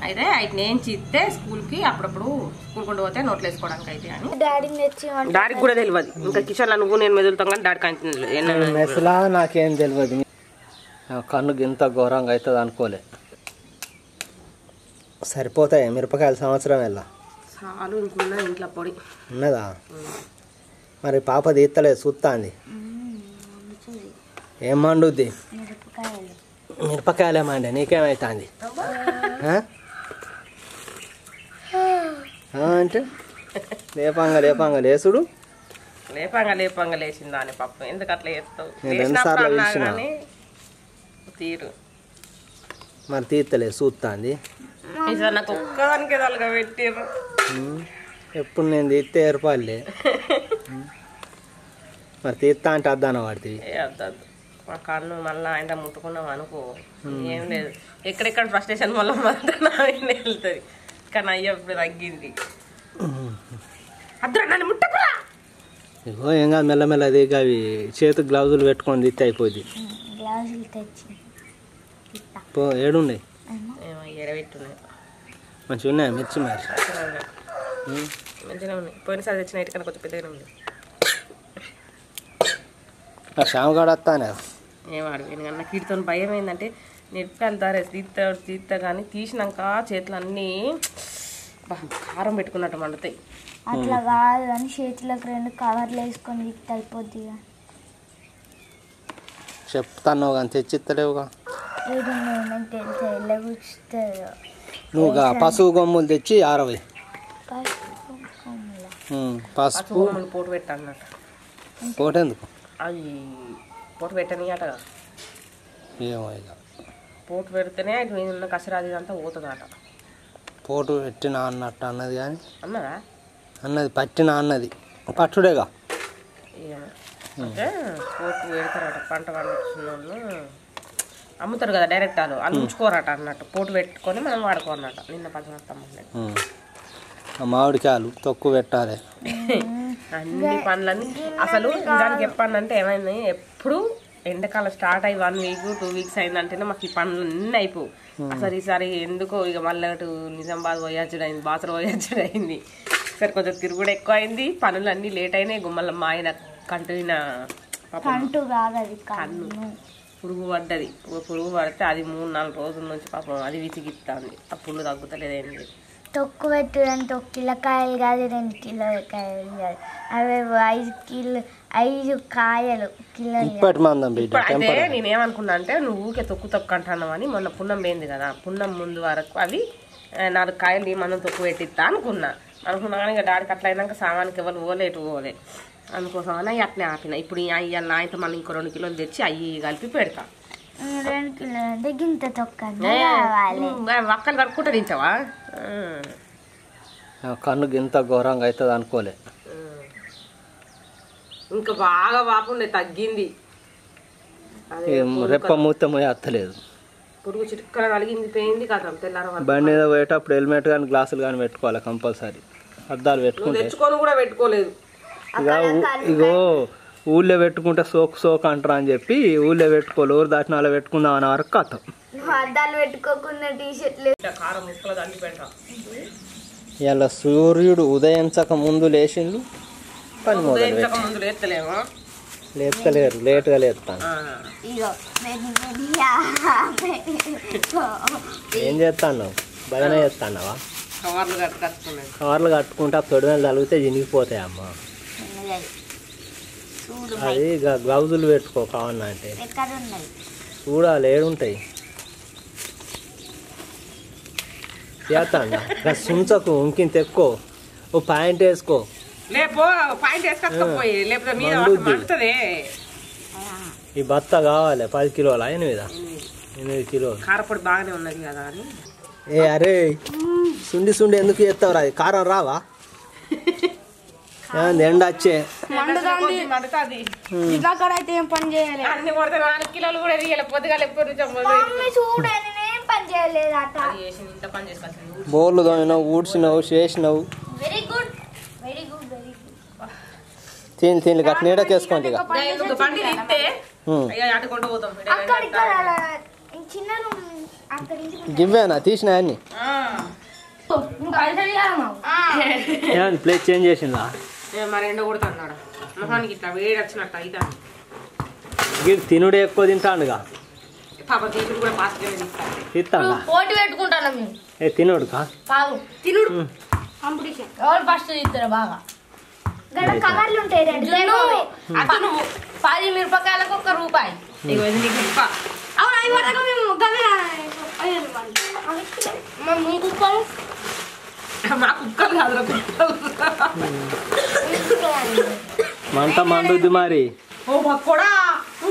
అయితే వాటిని ఏం చిత్తే స్కూల్కి అప్పుడప్పుడు స్కూల్ కొంటూ పోతే నోట్లు వేసుకోవడానికి అయితే అని డాడీకి కూడా తెలియదు. ఇంకా కిచెన్లో నువ్వు నేను మెదులుతాం కానీ డాడీ మెస్లా నాకేం తెలియదు. కన్నుకి ఇంత ఘోరంగా అవుతుంది అనుకోలే. సరిపోతాయి మిరపకాయలు సంవత్సరం వెళ్ళా చాలు ఇంకున్నా ఇంట్లో పొడి ఉన్నదా? మరి పాప తీస్తలేదు చూస్తాంది. ఏం మండుద్ది? మిరపకాయలేమండి. నీకేమవుతుంది అంటే లేపంగా లేసుడు లేపంగా లేచిందా అని పప్పు ఎందుకు అట్లా చేస్తావు? తీరు మరి తీస్తలేదు చూస్తాంది. నాకు ఒక్కదానికి తలగా పెట్టారు. ఎప్పుడు నేను తీస్తే ఏర్పాలే. మరి తీస్తా అంటే అద్దాన వాడితే మా కన్ను మళ్ళీ ఆయన ముట్టుకున్నాం అనుకో ఏం లేదు. ఎక్కడెక్కడ ఫ్రస్ట్రేషన్ వల్ల వెళ్తుంది కానీ అయ్యప్పుడు తగ్గింది. అద్దరు నన్ను ముట్టకురా. ఇగో ఏం కాదు మెల్లమెల్ల అది అవి చేతికి గ్లౌజులు పెట్టుకొని తీస్తే అయిపోద్ది. ఏడున్నాయి? ఎరబెట్టున్నాయి. మంచిగా ఉన్నాయా మిర్చి? మరి మంచిగా ఉన్నాయి. పోయినసారి తెచ్చిన ఇటు కన్నా కొంచెం పెద్దగానే ఉంది. శ్యామగాడు వస్తానే ఏమాడు ఎందుకన్నా కీర్తో భయం ఏంటంటే మిరపకాయలు తారేసి తీస్తా కానీ తీసినాక చేతులు అన్నీ కారం పెట్టుకున్నట్టు మండుతాయి. అట్లా కాదు కానీ చేతులకు 2 కవర్లు వేసుకొని తీస్తే అయిపోద్ది. చెప్తాను కానీ తెచ్చిత్తలేవుగా. నువ్వు పసుపు గొమ్ములు తెచ్చి 60 పసుపు పోటు పెట్టాలన్నట్టు. పోటు ఎందుకు? అవి పోటు పెట్టని అట. ఏమో ఇక పోటు పెడితేనే అటు మీద ఉన్న కసరాది అంతా పోతుంది అట. పోటు పెట్టినా అన్నట్టు అన్నది కానీ అన్నది పట్టినా అన్నది పట్టుడేగా. అంటే పోటు పెడతారట. పంట పండించిన వాళ్ళు అమ్ముతారు కదా డైరెక్ట్ వాళ్ళు ఉంచుకోరట అన్నట్టు. పోటు పెట్టుకొని మనం వాడుకోరన్నట. నిన్న పంచమత్తమ్మ మామిడికాయలు తొక్కు పెట్టాలి. అన్ని పనులన్నీ అసలు దానికి చెప్పానంటే ఏమైంది, ఎప్పుడు ఎండాకాలం స్టార్ట్ అయ్యి 1 వీక్ 2 వీక్స్ అయిందంటేనే మాకు ఈ పనులు అన్నీ అయిపోవు. అసలు ఈసారి ఎందుకో ఇక మళ్ళీ అటు నిజామాబాద్ పోయచ్చుడు అయింది, బాసర పోయచ్చుడు అయింది. సరే కొంచెం తిరుగుడు ఎక్కువ అయింది, పనులు అన్నీ లేట్ అయినాయి. గుమ్మల మా ఆయన కంటున కన్ను పురుగు పడ్డది. పురుగు పడితే అది 3-4 రోజుల నుంచి పాపం అది విసిగిస్తుంది. ఆ పుండు తగ్గుతలేదేంటి. తొక్కు పెట్టడానికి 1 కిలో కాయలు కాదు 2 కిలో కాయలు కాదు, అవి 5 కాయలు కిలో. అయితే నేనేమనుకున్నా అంటే నువ్వు ఊరికే తొక్కు అంటున్నావని. మొన్న పున్నం పోయింది కదా, పున్నం ముందు వరకు అవి 4 కాయలు మనం తొక్కు పెట్టిస్తా అనుకున్నా కానీ ఇక డాడీకి అట్లా అయినాక సామానికి ఎవరు పోలే ఎటు పోలే అందుకోసమని అవి అట్లే ఆపిన. ఇప్పుడు అయ్యాలి అయితే మళ్ళీ ఇంకో 2 కిలోలు తెచ్చి అవి కలిపి పెడతా. 2 కిలోలు గింత తొక్క ఒక్కలు కడుక్కుంటా తింటావా? కన్ను గింత ఘోరంగా అవుతుంది అనుకోలే. ఇంకా బాగా బాపుండే తగ్గింది. రెప్ప మూత అత్తలేదు. పురుగు చిట్టుకల కలిగింది పోయింది కదా. తెల్లార బండి మీద పోయేటప్పుడు హెల్మెట్ కానీ గ్లాసులు కానీ పెట్టుకోవాలి కంపల్సరీ. అద్దాలు పెట్టుకుంటే తెచ్చుకొని కూడా పెట్టుకోలేదు. ఇగో ఊళ్ళో పెట్టుకుంటే సోకు అంటారా అని చెప్పి ఊళ్ళో పెట్టుకోవాలి. ఊరు దాటిన అలా పెట్టుకుందాం అనే వరకు కథం. అద్దాలు పెట్టుకోకుండా టీషర్ట్లు ఇలా సూర్యుడు ఉదయించక ముందు లేచిండు పని మొదలు లేపుతలేరు, లేటుగా లేపుతాను. ఏం చేస్తాను? భజన చేస్తాన్నావా? కవర్లు కట్టుకుంటే తొడి మీద తలిగితే చినిగిపోతాయి అమ్మ. అది గ్లౌజులు పెట్టుకో కావన్నా అంటే. చూడాలి ఏడుంటాయి. చేస్తాను సుంచకు ఇంకింత ఎక్కువ ఓ పాయింట్ వేసుకో. ఈ బత్త కావాలి 10 కిలోల 8 కిలోలు కారపొడి బాగానే ఉన్నది కదా అని. ఏ అరే సుండి ఎందుకు చేస్తావురా? కారం రావా? ఎండ వచ్చే బోర్లు తోమినావు, ఊడ్చినావు, చేసినావు. తిని గట్టి నీడకేసుకోండి. చిన్న రూమ్ అక్కడి నుంచి గివ్వేనా తీసిన అన్ని ప్లేస్ చేంజ్ చేసిందా మరి ఎండ కొడుతున్నాడు మొహానికి ఇట్లా వేడి వచ్చినట్టు అయితే వీడు తినుడే ఎక్కువ తింటాడుగా పాప తీసుడు కూడా ఫాస్ట్గా తీస్తాను తింటాడా పోటీ పెట్టుకుంటాను మేము ఏ తినోడు కా కాదు తినుడు కాంపిటీషన్ ఎవరు ఫస్ట్ తీస్తారు బాగా గడ కవర్లు ఉంటాయి రెండు అతను 10 మిరపకాయలకు ₹1 ఇగో ఇది నీకు ఉప్ప. అవును అవి వరకు మేము కుక్కలు మా కుక్కలు కాదు కుక్కలు మంట మండుద్ది మరి ఓ కూడా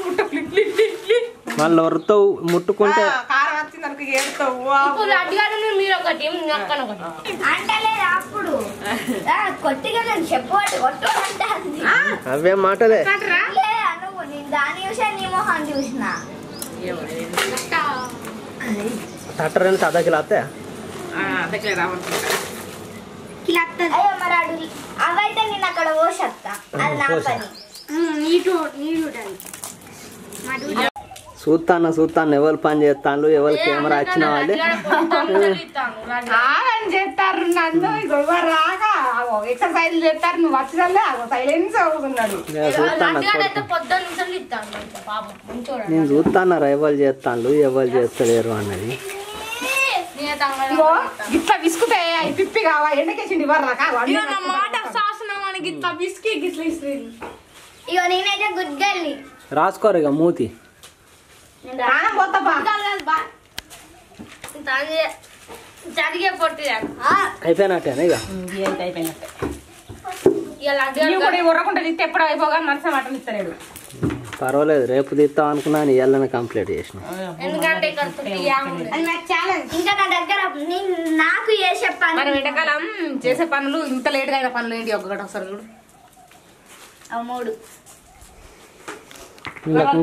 ముట్ట ఫ్లిప్ ఫ్లిప్ ఫ్లిప్ ఫ్లిప్ మళ్ళీ వరుతావు ముట్టుకుంటే కారం వచ్చింది అనుకో ఏడుతావు ఇప్పుడు లడ్డుగారు మీరు ఒకటి అక్కడ ఒకటి అంటలేదు అప్పుడు కొట్టిగా నేను చెప్పబట్టి కొట్టు అంటే అంది అవే మాటలే లే అనువు నేను దాని చూసా నీ మొహం చూసిన తట్టరని అర్ధ కిలో వస్తాయా అద్దెకి రావనుకుంటా అయ్యో మరి అడుగు అవైతే నేను అక్కడ పోసేస్తా అది నా పని చూస్తాను ఎవరు పని చేస్తాను ఎవరు కెమెరా వచ్చిన వాళ్ళే ఆగని చేస్తారు నన్ను ఇగో రాగా ఎక్సర్సైజ్ చేస్తారు నువ్వు వచ్చినల్లే సైలెన్స్ అవుతున్నాడు పొద్దున్న ఇస్తాను పాపం మంచోడు నేను చూస్తాను ఎవరు చేస్తాను ఎవరు చేస్తలేరు అన్నది ఇట్లా విసుకుతే అవి పిప్పి కావా ఎండకేసిండి ఇవ్వరాక మాట శాసనానికి ఇట్లా బిస్కి గిట్లా ఇస్తుంది ఇగో నేనైతే గుడ్ గర్ల్ని రాసుకోరు ఇక మూతి ప్రాణం పోతాపా చదిగే పొట్టి అయిపోయినట్టేనా ఇక అయిపోయినట్టే ఇక లడ్డు కూడా ఉర్రకుండా తీస్తే ఎప్పుడు అయిపోగా మనసు మటన్ ఇస్తలేడు పర్వాలేదు రేపు తీస్తాం అనుకున్నాను ఇవాళనే కంప్లీట్ చేసిన ఎందుకంటే ఇక్కడ అది నాకు ఛాలెంజ్ ఇంకా నా దగ్గర నాకు చేసే పని మనం ఎండాకాలం చేసే పనులు ఇంత లేట్గా అయిన పనులు ఏంటి ఒక్కటి ఒకసారి చూడు మూడు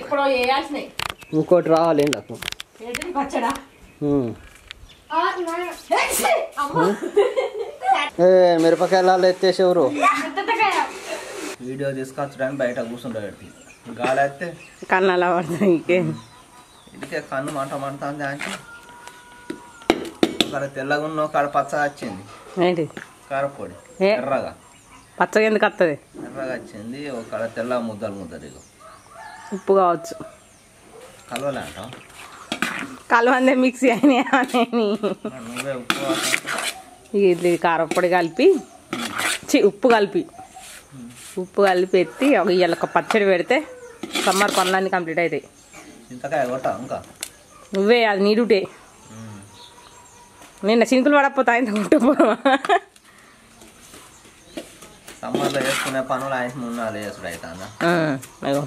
ఎప్పుడో వేయాల్సినాయి ఇంకోటి రావాలి నాకు ఏంటి పచ్చడా మిరపకాయలు ఎత్తేసి ఎవరు వీడియో తీసుకొచ్చడానికి బయట కూర్చుంటాడు గాలి అయితే కన్ను అలా పడతాయి ఇదికే కన్ను మంట మండుతుంది అంటే ఒక తెల్లగా ఉన్న ఒక పచ్చగా వచ్చింది ఏంటి కారపొడి ఏ? ఎర్రగా పచ్చగా ఎందుకు వస్తుంది ఎర్రగా వచ్చింది ఒక తెల్ల ముద్దలు ఇగో ఉప్పు కావచ్చు కలవలే అంటాం కలవందే మిక్సీ అయినాయి నువ్వే ఉప్పు ఇది కారపొడి కలిపి ఉప్పు కలిపి ఎత్తి ఇవాళ ఒక పచ్చడి పెడితే సమ్మర్ పనులన్నీ కంప్లీట్ అవుతాయి చింతకాయ కొట్ట ఇంకా నువ్వే అది నీడుటే నిన్న సింకులు పడకపోతే ఆయన కొట్టపోవా సమ్మర్లో వేసుకునే పనులు ఆయన మున్నాలు వేసుడు అవుతుందా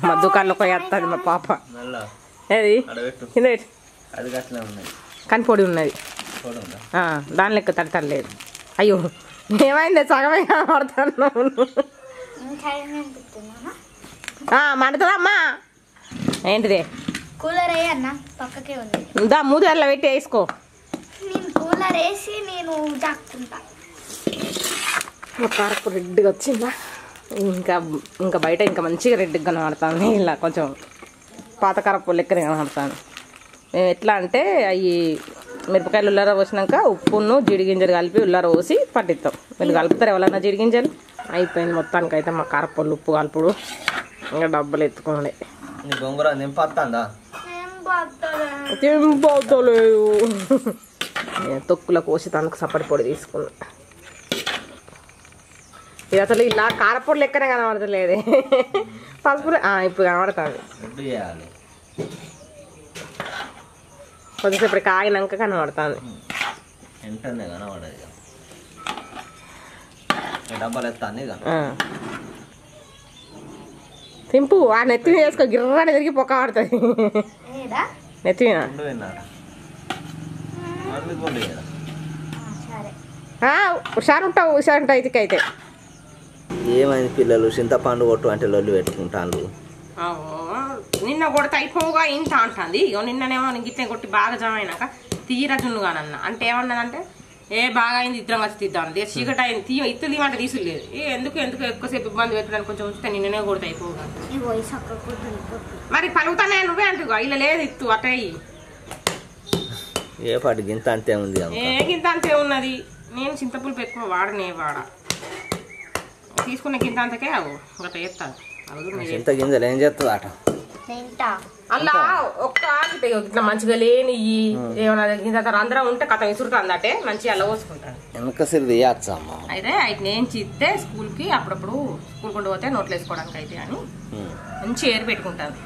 మా దుకాణంలో పోయి వస్తుంది మా పాప మళ్ళా ఏది అడబెట్టు కింద పెట్టు. అది గట్లనే ఉన్నాయి కానీ పొడి ఉన్నది చూడండి దాని లెక్క తడతలేదు అయ్యో ఏమైంది సగమే కనబడుతున్నావు మండుతుందమ్మా ఏంటిదే కూలర్ అయ్యన్న పక్కకే ఉంది దా మూడు అట్లా పెట్టి వేసుకో నేను కూలర్ వేసి నేను దాక్కుంటా కారపు రెడ్గా వచ్చిందా ఇంకా బయట ఇంకా మంచిగా రెడ్గా కనబడుతుంది ఇలా కొంచెం పాత కారపు లెక్కనే కనబడుతుంది మేము ఎట్లా అంటే అవి మిరపకాయలు ఉల్లార పోసినాక ఉప్పును జీడి గింజలు కలిపి ఉల్లార పోసి పట్టిస్తాం మీరు కలుపుతారు ఎవరన్నా జీడి గింజలు అయిపోయింది మొత్తానికి అయితే మా కారపొళ్ళు ఉప్పు కలుపుడు ఇంకా డబ్బులు ఎత్తుకోండి గొంగర నింపొస్తుందా తింపవుతలేదు తొక్కుల కోసి తనకు సపడి పొడి తీసుకున్నా ఇది అసలు ఇలా కారపొడి లెక్కనే కనబడతలేదు పసుపు ఇప్పుడు కనబడుతుంది రెడ్డు చేయాలి కొద్దిసేపు కాగినాక కనబడుతుంది వెంటనే కనబడదు ఇక డబ్బాలు ఎత్తాను ఇక తింపు ఆ నెత్తి మీద వేసుకో గిర్రాని తిరిగి పొక్క పడుతుంది నెత్తి మీద రెండు విన్నారా అందుకోండి కదా హుషారుంటావు ఇదికైతే ఏమైంది పిల్లలు చింతపండు కొట్టు అంటే లొల్లి పెట్టుకుంటాను నిన్న కొడితే అయిపోగా ఇంత అంటుంది ఇగో నిన్ననేమో గిట్లే కొట్టి బాగా జమ అయినాక తీరా జున్నుగానన్న అంటే ఏమన్నదంటే బాగా అయింది ఇద్దరం వచ్చి తీద్దాం చీకటి అయింది ఇత్తు తీయమంటే తీసులేదు ఎందుకు ఎక్కువసేపు ఇబ్బంది పెట్టడానికి కొంచెం ఉంచితే నిన్ననే కొడితే అయిపోగా మరి పలుగుతానే నువ్వే అంటుగా ఇలా లేదు ఇత్తు అటే ఏ పాటి గింత అంతే ఉంది గింత అంతే ఉన్నది. నేను చింతపులుపు ఎక్కువ వాడనే తీసుకునే గింత అంతకే గట్ట చేస్తాను. చింత గింజలు ఏం చేస్తుంది అట అలా ఒక్క ఇట్లా మంచిగా లేని ఏమన్నా గింత రంధ్రం ఉంటే కథ విసురుతుంది అంటే మంచిగా అల్ల పోసుకుంటాను. వెనక సిరిది అయితే నేను చిత్తే స్కూల్కి అప్పుడప్పుడు స్కూల్ కొండ పోతే నోట్లు వేసుకోవడానికి అయితే అని మంచి ఏరు పెట్టుకుంటాను.